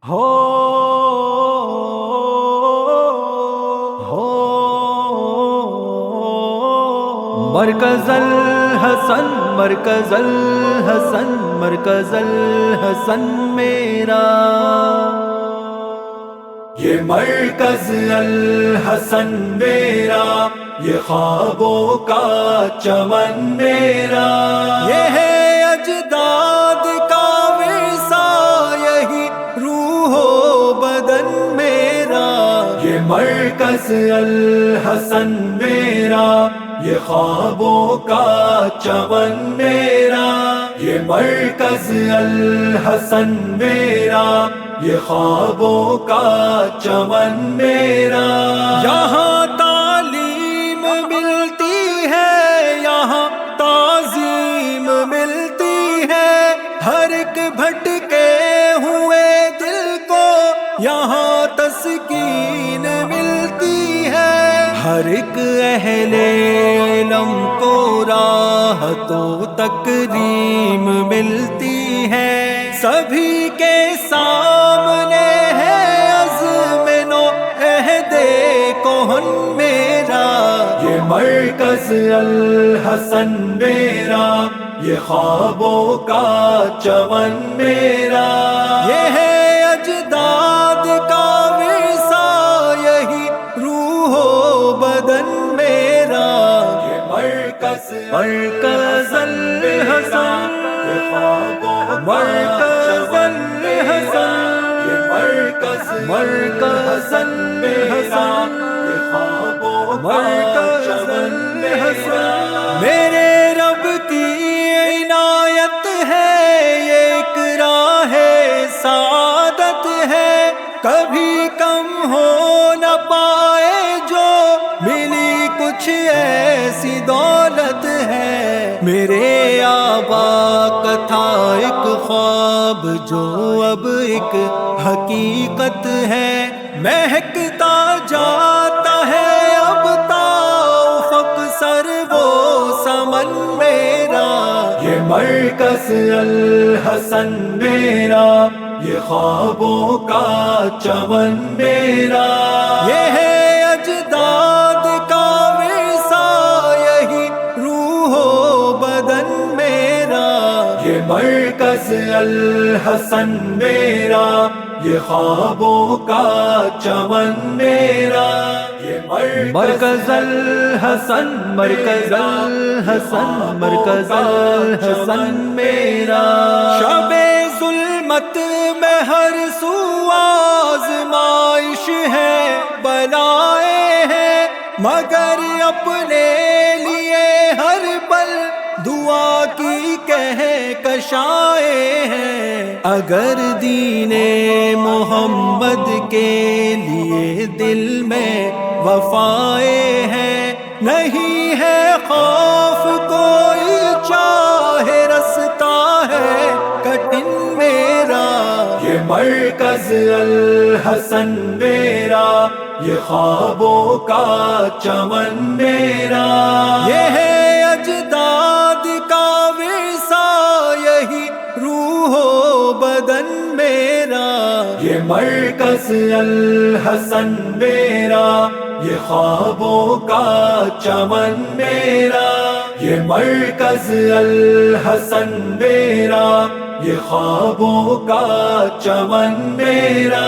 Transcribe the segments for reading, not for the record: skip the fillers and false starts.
ہو مرکز الحسن مرکز الحسن مرکز الحسن میرا، یہ مرکز الحسن میرا، یہ خوابوں کا چمن میرا، یہ ہے اجداد کا ورثہ، یہی روح و بدن میرا، یہ مرکز الحسن میرا، یہ خوابوں کا چمن میرا، یہ مرکز الحسن میرا، یہ خوابوں کا چمن میرا، یہاں تعلیم ملتی ہے، یہاں تعظیم ملتی ہے، ہر ایک بھٹکے ہوئے دل کو یہاں تسکین ملتی ہے، ہر ایک اہل علم کو راحت و تکریم ملتی ہے، سبھی کے سامنے ہے عزم نو عہد کہن میرا، یہ مرکز الحسن میرا، یہ خوابوں کا چمن میرا، یہ ہے اجداد کا ورثہ، یہی روح و بدن میرا، یہ مرکز الحسن، یہ خوابوں مرکز الحسن، یہ مرکز الحسن، یہ خوابوں مرکز الحسن، میرے رب کی عنایت ہے، یہ ایک راہ سعادت ہے، کبھی کم ہو نہ پائے جو ملی کچھ ایسی دولت ہے، میرے آبا کا تھا ایک خواب جو اب ایک حقیقت ہے، مہکتا جاتا ہے اب تا افق سر وہ سمن میرا، یہ مرکز الحسن میرا، یہ خوابوں کا چمن میرا، یہ ہے اجداد کا ورثہ، یہی روح و بدن میرا، یہ مرکز الحسن میرا، یہ خوابوں کا چمن میرا، یہ مرکز الحسن مرکز الحسن مرکز الحسن میرا، شب ظلمت میں ہر سو آزمائش ہے، بلائے ہیں، مگر اپنے لیے ہر پل دعا کی کہکشائیں ہیں، اگر دین محمد کے لیے دل میں وفائیں ہیں، نہیں ہے خوف کوئی چاہے رستا ہے کٹھن میرا، یہ مرکز الحسن میرا، یہ خوابوں کا چمن میرا، یہ ہے اجداد کا ورثہ، یہی روح و بدن میرا، یہ مرکز الحسن میرا، یہ خوابوں کا چمن میرا، یہ مرکز الحسن میرا، یہ خوابوں کا چمن میرا،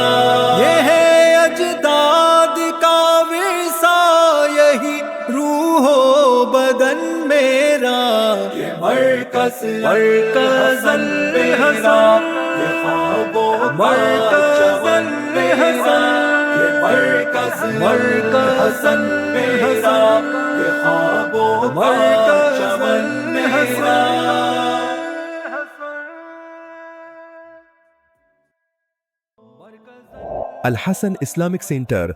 یہ ہے اجداد کا ورثہ، یہی روح و بدن میرا، یہ مرکز الحسن، یہ خوابوں مرکز الحسن، یہ مرکز الحسن میرا، یہ خوابوں کا چمن میرا۔ الحسن اسلامک سینٹر